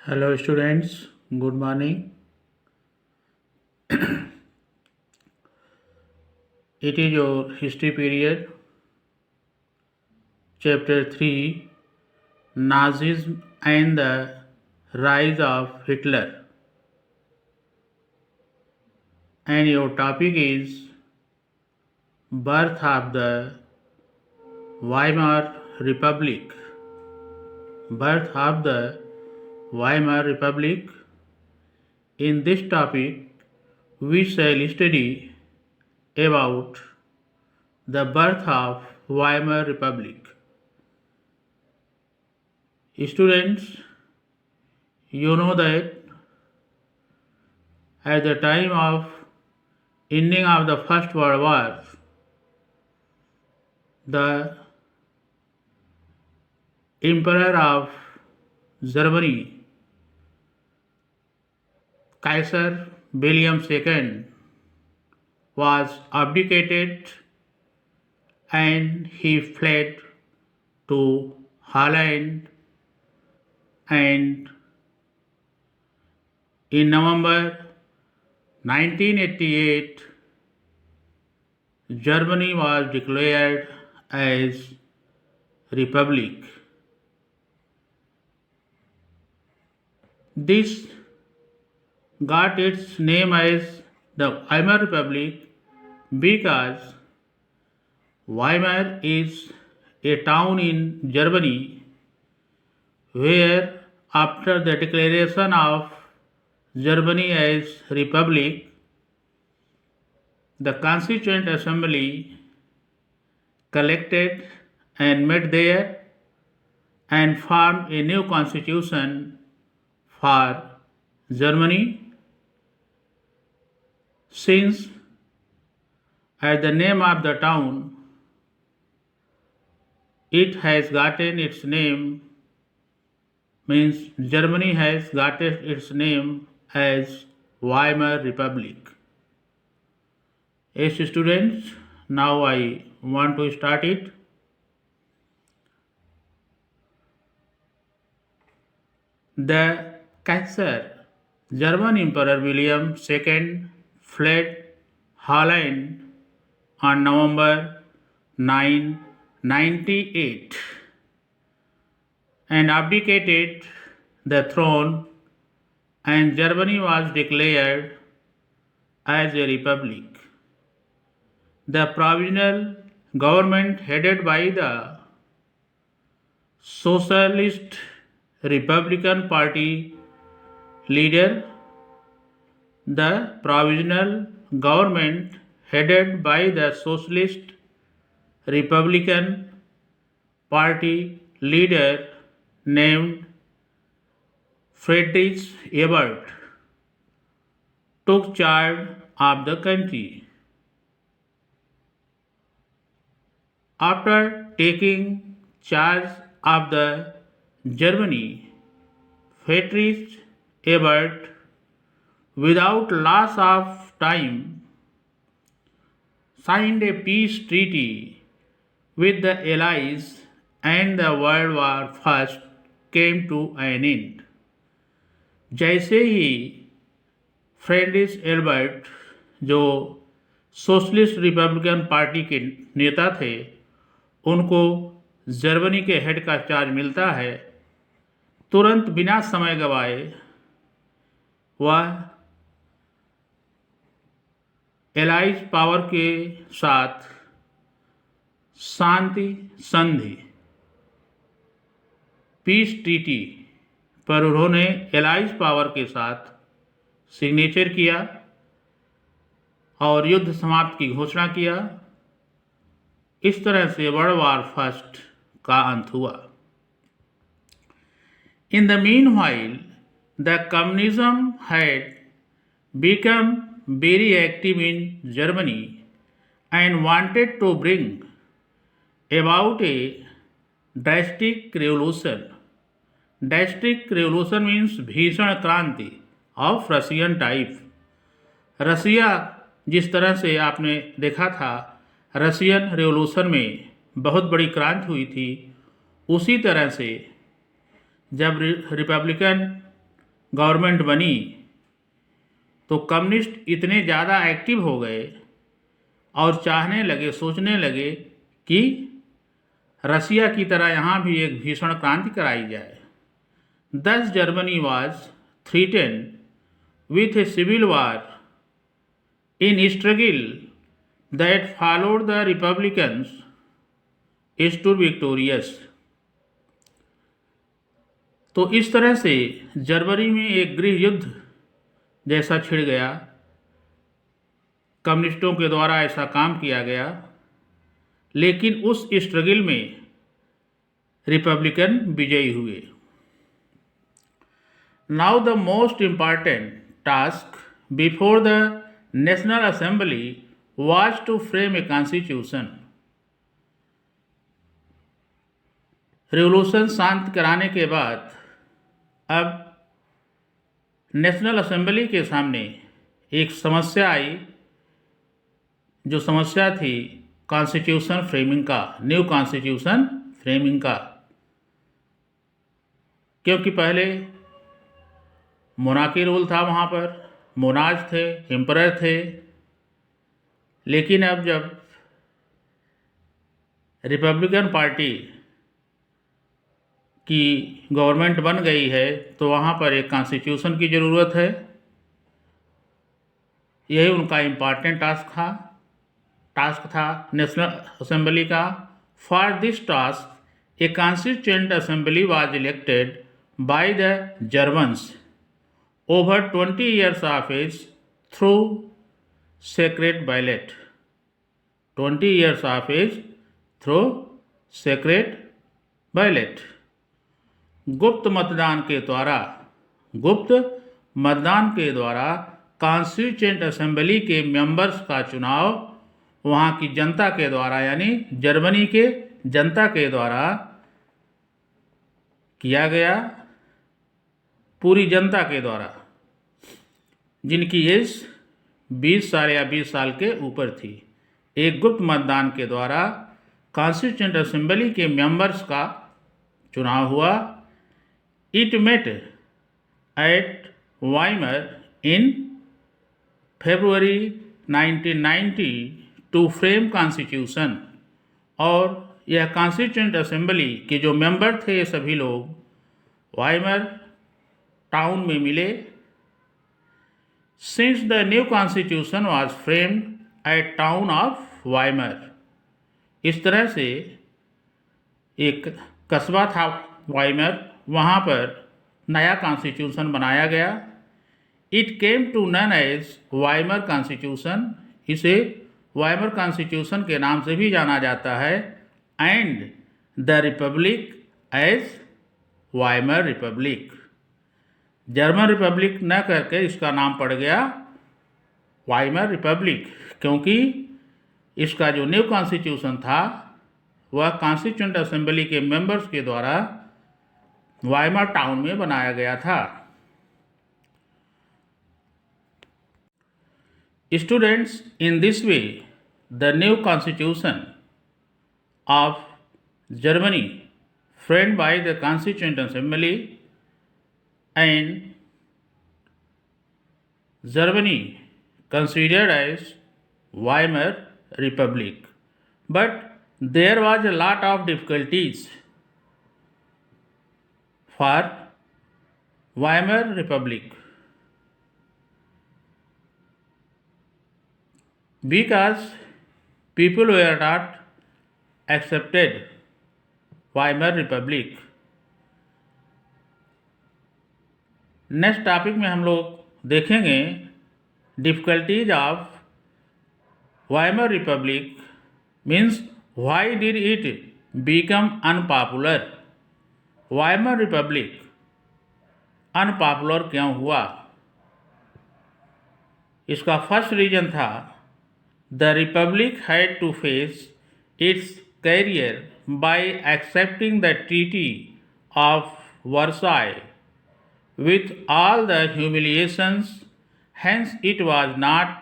Hello students, good morning. It is your history period, chapter 3, Nazism and the rise of Hitler. And your topic is birth of the Weimar Republic. Birth of the Weimar Republic. In this topic, we shall study about the birth of Weimar Republic. Students, you know that at the time of ending of the First World War, the Emperor of Germany, Kaiser William II, was abdicated and he fled to Holland, and in November 1988 Germany was declared as republic. This got its name as the Weimar Republic because Weimar is a town in Germany where, after the declaration of Germany as republic, the Constituent Assembly collected and met there and formed a new constitution for Germany. Since at the name of the town it has gotten its name, means Germany has gotten its name as Weimar Republic. Yes, students, now I want to start it. The Kaiser, German Emperor William II, fled Holland on November 9, 98 and abdicated the throne, and Germany was declared as a republic. The provisional government headed by the Socialist Republican Party leader, the provisional government headed by the Socialist Republican Party leader named Friedrich Ebert, took charge of the country. After taking charge of the Germany, Friedrich Ebert, without loss of time, signed a peace treaty with the Allies, and the World War I came to an end. जैसे ही Friedrich Albert, जो socialist Republican party के नेता थे, उनको Germany के head का charge मिलता है, तुरंत बिना समय गवाए वह एलाइज पावर के साथ शांति संधि, पीस ट्रीटी पर उन्होंने एलाइज पावर के साथ सिग्नेचर किया और युद्ध समाप्ति की घोषणा किया। इस तरह से वर्ल्ड वॉर फर्स्ट का अंत हुआ। In the mean while the communism had become very active in Germany and wanted to bring about a drastic revolution. Drastic revolution means भीषण क्रांति of Russian type. रसिया जिस तरह से आपने देखा था रशियन रेवोल्यूशन में बहुत बड़ी क्रांति हुई थी, उसी तरह से जब रिपब्लिकन गवर्नमेंट बनी तो कम्युनिस्ट इतने ज़्यादा एक्टिव हो गए और चाहने लगे, सोचने लगे कि रसिया की तरह यहाँ भी एक भीषण क्रांति कराई जाए। Thus Germany was threatened with a civil war. In struggle that followed, the Republicans stood victorious. तो इस तरह से जर्मनी में एक गृह युद्ध जैसा छिड़ गया, कम्युनिस्टों के द्वारा ऐसा काम किया गया, लेकिन उस स्ट्रगल में रिपब्लिकन विजयी हुए। Now the most important task before the National Assembly was to frame a constitution. Revolution शांत कराने के बाद अब नेशनल असेंबली के सामने एक समस्या आई, जो समस्या थी कॉन्स्टिट्यूशन फ्रेमिंग का, न्यू कॉन्स्टिट्यूशन फ्रेमिंग का। क्योंकि पहले मोनार्की रूल था, वहाँ पर मोनार्च थे, एम्परर थे, लेकिन अब जब रिपब्लिकन पार्टी की गवर्नमेंट बन गई है तो वहाँ पर एक कॉन्स्टिट्यूशन की ज़रूरत है। यही उनका इम्पॉर्टेंट टास्क था नेशनल असेंबली का। For this task A constituent assembly was elected by the Germans over 20 years of age through secret ballot. 20 years of age through secret ballot. गुप्त मतदान के द्वारा कॉन्स्टिट्यूएंट असेंबली के मेंबर्स का चुनाव वहाँ की जनता के द्वारा, यानी जर्मनी के जनता के द्वारा किया गया, पूरी जनता के द्वारा, जिनकी एज 20 साल या 20 साल के ऊपर थी। एक गुप्त मतदान के द्वारा कॉन्स्टिट्यूएंट असेंबली के मेंबर्स का चुनाव हुआ। It met at Weimar in February 1990 to frame constitution. और यह कॉन्स्टिट्यूएंट असेंबली के जो मेंबर थे, ये सभी लोग वाइमर टाउन में मिले। Since the new constitution was framed at town of Weimar, इस तरह से एक कस्बा था वाइमर, वहाँ पर नया कॉन्स्टिट्यूशन बनाया गया। It came to known as Weimar constitution, इसे वाइमर कॉन्स्टिट्यूशन के नाम से भी जाना जाता है। And the republic as Weimar republic, German republic न करके इसका नाम पड़ गया वाइमर रिपब्लिक, क्योंकि इसका जो न्यू कॉन्स्टिट्यूशन था वह कॉन्स्टिट्यूएंट असेंबली के मेंबर्स के द्वारा वाइमर टाउन में बनाया गया था। Students, in this way the new constitution of Germany framed by the Constituent Assembly and Germany considered as Weimar Republic. But there was a lot of difficulties for Weimar Republic because people were not accepted Weimar republic. Next topic में हम लोग देखेंगे difficulties of Weimar republic, means why did it become unpopular. Weimar republic unpopular क्यों हुआ? इसका first reason था the republic had to face its carrier by accepting the Treaty of Versailles with all the humiliations, hence it was not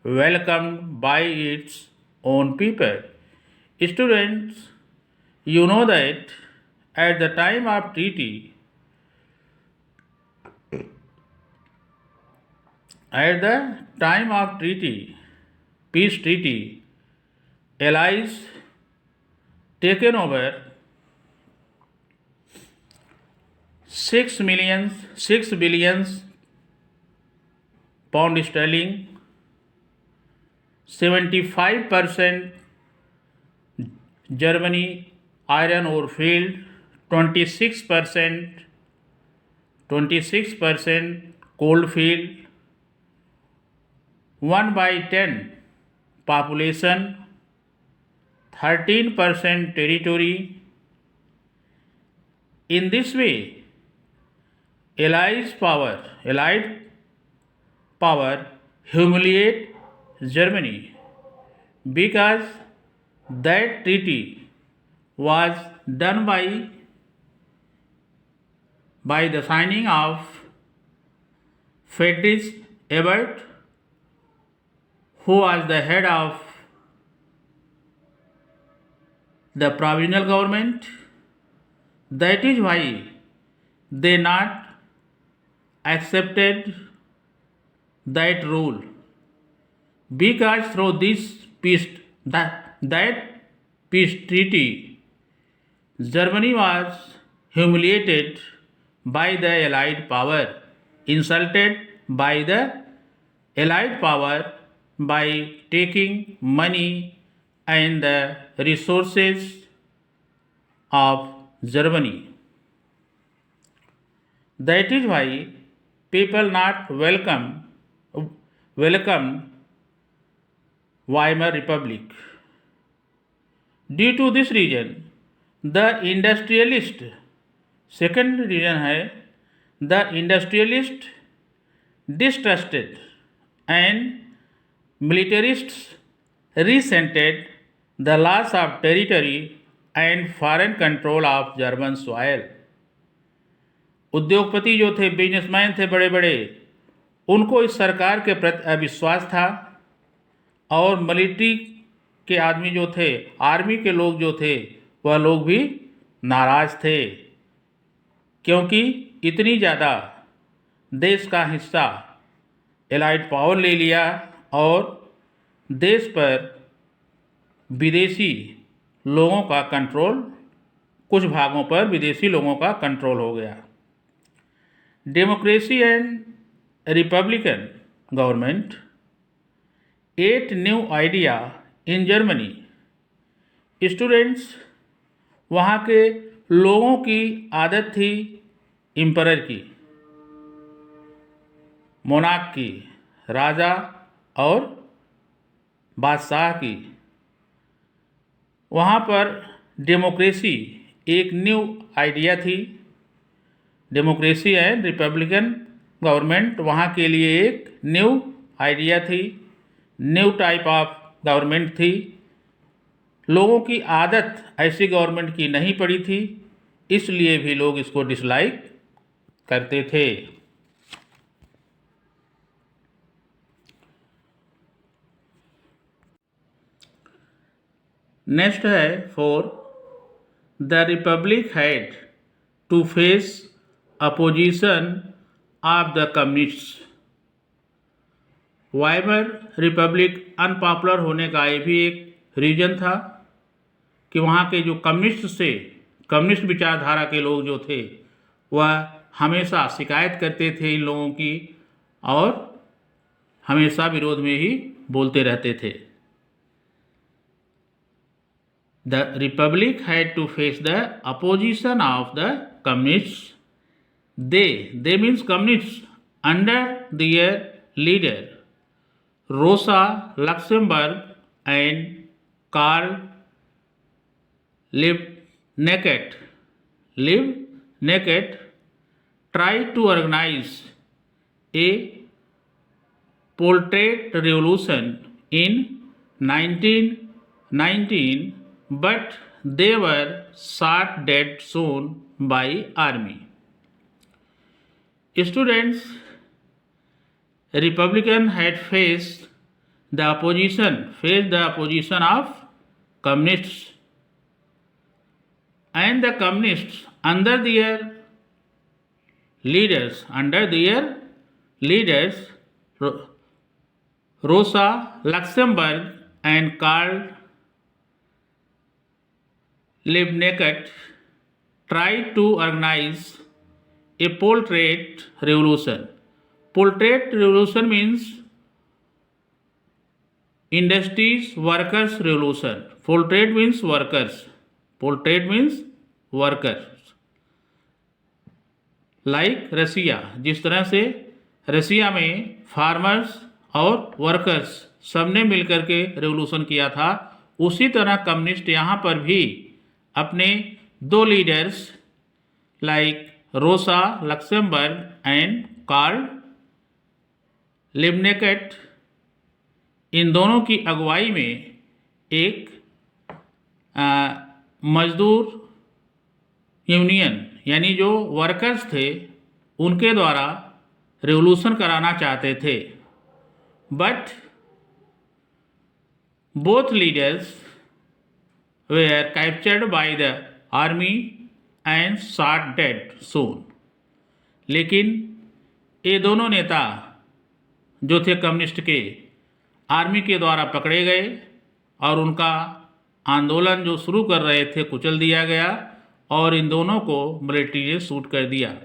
welcomed by its own people. Students, you know that at the time of treaty, At the time of peace treaty, allies taken over 6 billions pound sterling, 75% Germany iron ore field, 26% 26% coal field, 1 by 10 population, 13% territory. In this way, Allied power humiliate Germany because that treaty was done by the signing of Friedrich Ebert, who was the head of the provisional government. That is why they not accepted that rule, because through this that peace treaty, Germany was humiliated by the Allied power, insulted by the Allied power by taking money and the resources of Germany. That is why people not welcome Weimar Republic. Due to this reason, the industrialist, second reason है, the industrialist distrusted and militarists resented the loss of territory and foreign control of German soil. उद्योगपति जो थे, businessman थे बड़े बड़े, उनको इस सरकार के प्रति अविश्वास था, और मिलिट्री के आदमी जो थे, आर्मी के लोग जो थे, वह लोग भी नाराज थे, क्योंकि इतनी ज़्यादा देश का हिस्सा एलाइड पावर ले लिया और देश पर विदेशी लोगों का कंट्रोल, कुछ भागों पर विदेशी लोगों का कंट्रोल हो गया. Democracy and Republican government, 8 new idea in Germany. Students, वहाँ के लोगों की आदत थी एम्परर की, मोनार्क की, राजा और बादशाह की. वहाँ पर डेमोक्रेसी एक न्यू आइडिया थी. डेमोक्रेसी एंड रिपब्लिकन गवर्नमेंट वहाँ के लिए एक न्यू आइडिया थी, न्यू टाइप ऑफ गवर्नमेंट थी. लोगों की आदत ऐसी गवर्नमेंट की नहीं पड़ी थी, इसलिए भी लोग इसको डिसलाइक करते थे. नेक्स्ट है 4. The republic had to face opposition of the communists. Weimar republic unpopular होने का ये भी एक रीजन था कि वहाँ के जो कम्युनिस्ट विचारधारा के लोग जो थे, वह हमेशा शिकायत करते थे इन लोगों की और हमेशा विरोध में ही बोलते रहते थे. The republic had to face the opposition of the communists. They means communists under their leader Rosa Luxemburg and Karl Liebknecht tried to organize a portrait revolution in 1919, but they were shot dead soon by army. Students, Republican had faced the opposition of communists, and the communists under their leaders Rosa Luxemburg and Karl Liebknecht tried to organize a proletariat revolution. Proletariat revolution means industries workers revolution. Proletariat means workers. Proletariat means workers. Like Russia, जिस तरह से रसिया में farmers और workers सबने मिलकर के revolution किया था, उसी तरह कम्युनिस्ट यहाँ पर भी अपने दो leaders like Rosa Luxemburg and Karl लिबनेकट, इन दोनों की अगुवाई में एक मजदूर यूनियन यानी जो वर्कर्स थे उनके द्वारा रेवोल्यूशन कराना चाहते थे। But both leaders were captured by the army and shot dead soon. लेकिन ये दोनों नेता जो थे कम्युनिस्ट के, आर्मी के द्वारा पकड़े गए और उनका आंदोलन जो शुरू कर रहे थे कुचल दिया गया और इन दोनों को मिलिट्री ने शूट कर दिया।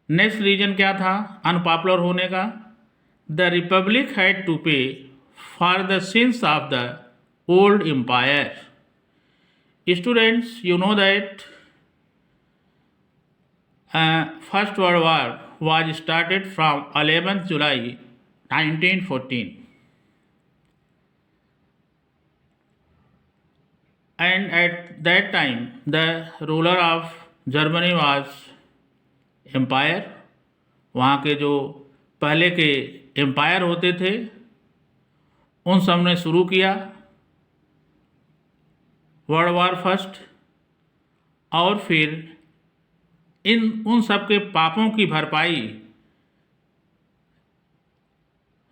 नेक्स्ट रीजन क्या था अनपॉपुलर होने का? The republic had to pay for the sins of the old empire. Students, you know that first world war was started from 11th July 1914 and at that time the ruler of Germany was empire। वहाँ के जो पहले के empire होते थे उन सब ने शुरू किया वर्ल्ड वॉर फर्स्ट, और फिर उन सब के पापों की भरपाई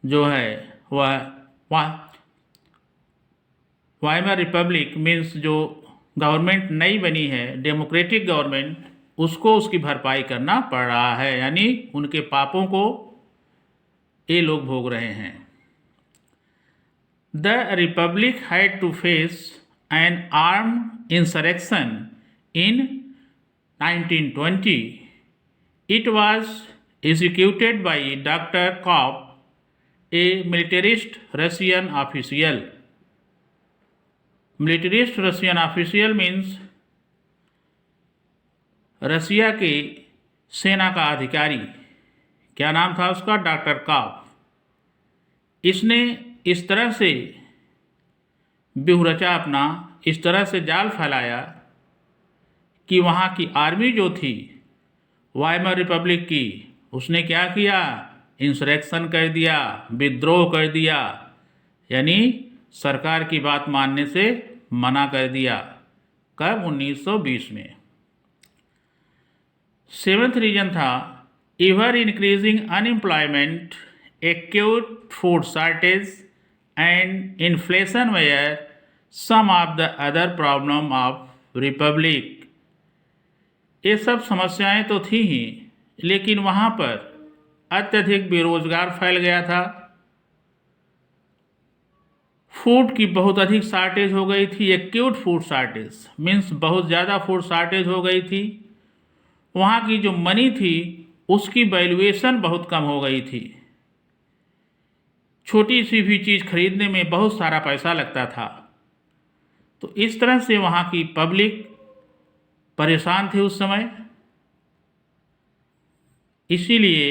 जो है वह वाइमर रिपब्लिक मीन्स जो गवर्नमेंट नई बनी है डेमोक्रेटिक गवर्नमेंट, उसको उसकी भरपाई करना पड़ रहा है, यानी उनके पापों को ये लोग भोग रहे हैं। The republic had to face an armed insurrection in 1920. It was executed by Dr. Kopp, a militarist Russian official. Militarist Russian official means Russia के सेना का अधिकारी। क्या नाम था उसका? Doctor Kapp. इसने इस तरह से व्यूह रचा अपना, इस तरह से जाल फैलाया कि वहाँ की आर्मी जो थी वाइमर रिपब्लिक की, उसने क्या किया? इंसरेक्शन कर दिया, विद्रोह कर दिया, यानी सरकार की बात मानने से मना कर दिया। कब? 1920 में। सेवंथ रीजन था ever increasing unemployment, acute food shortage and inflation were some of the other problem of republic. ये सब समस्याएं तो थी ही, लेकिन वहाँ पर अत्यधिक बेरोजगार फैल गया था, फूड की बहुत अधिक शॉर्टेज हो गई थी। एक्यूट फूड शॉर्टेज मीन्स बहुत ज़्यादा फूड शॉर्टेज हो गई थी। वहाँ की जो मनी थी उसकी वैल्यूएशन बहुत कम हो गई थी। छोटी सी भी चीज़ खरीदने में बहुत सारा पैसा लगता था। तो इस तरह से वहाँ की पब्लिक परेशान थे उस समय। इसीलिए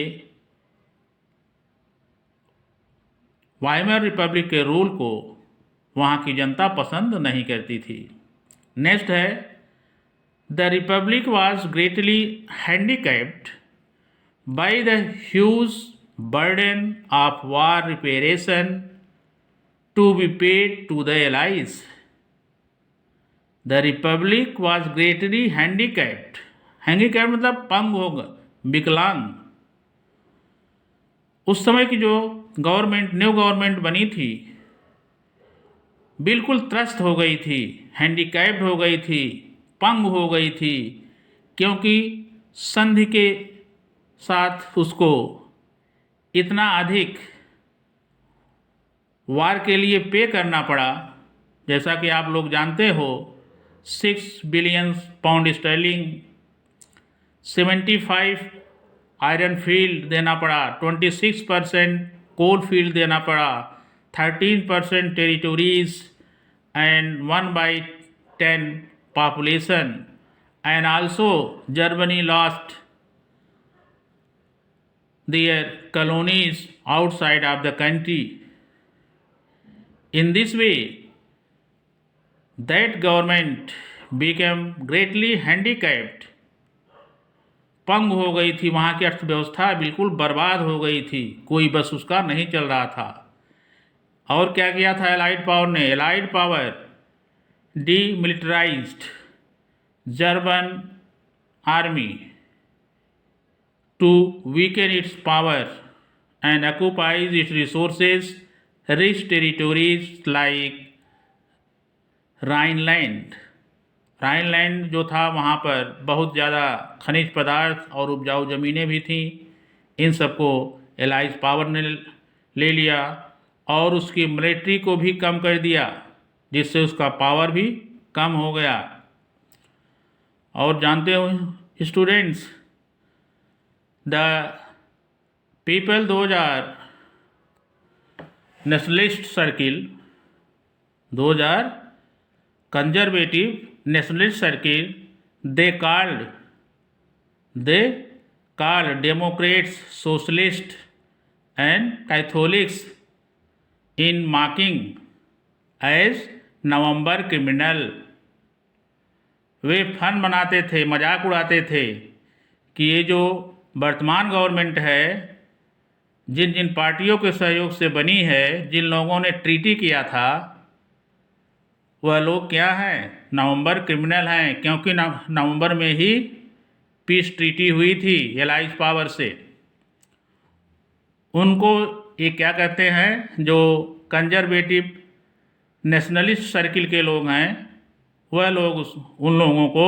वाइमर रिपब्लिक के रूल को वहाँ की जनता पसंद नहीं करती थी। नेक्स्ट है the republic was greatly handicapped by the huge burden of war reparation to be paid to the allies. The republic was greatly handicapped. Handicapped मतलब पंग होगा, विकलांग। उस समय की जो गवर्नमेंट, न्यू गवर्नमेंट बनी थी, बिल्कुल त्रस्त हो गई थी, हैंडीकैप्ड हो गई थी, पंग हो गई थी, क्योंकि संधि के साथ उसको इतना अधिक वार के लिए पे करना पड़ा, जैसा कि आप लोग जानते हो 6 billion pound sterling, 75 iron field देना पड़ा, 26% कोल फील्ड देना पड़ा, 13% territories and 1/10 population, and also Germany lost their colonies outside of the country. In this way, that government became greatly handicapped. पंग हो गई थी, वहाँ की अर्थव्यवस्था बिल्कुल बर्बाद हो गई थी, कोई बस उसका नहीं चल रहा था। और क्या किया था एलाइड पावर ने? Allied power demilitarized German army to weaken its power and occupies its resources, rich territories like Rhineland. Rhineland जो था वहाँ पर बहुत ज़्यादा खनिज पदार्थ और उपजाऊ ज़मीनें भी थीं। इन सबको एलाइज पावर ने ले लिया और उसकी मिलिट्री को भी कम कर दिया, जिससे उसका पावर भी कम हो गया। और जानते हो students, the people those are nationalist circle, those are conservative nationalist circle, they called Democrats, Socialists and Catholics in mocking as November criminal. वे फन मनाते थे, मजाक उड़ाते थे कि ये जो वर्तमान गवर्नमेंट है, जिन जिन पार्टियों के सहयोग से बनी है, जिन लोगों ने ट्रीटी किया था, वह लोग क्या हैं? नवंबर क्रिमिनल हैं, क्योंकि नवंबर में ही पीस ट्रीटी हुई थी एलाइज पावर से। उनको ये क्या कहते हैं, जो कंजर्वेटिव नेशनलिस्ट सर्किल के लोग हैं, वह लोग उन लोगों को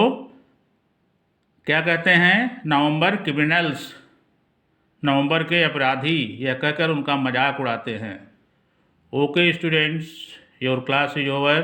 क्या कहते हैं? नवंबर क्रिमिनल्स, नवंबर के अपराधी, यह कहकर उनका मजाक उड़ाते हैं। Okay students, your class is over.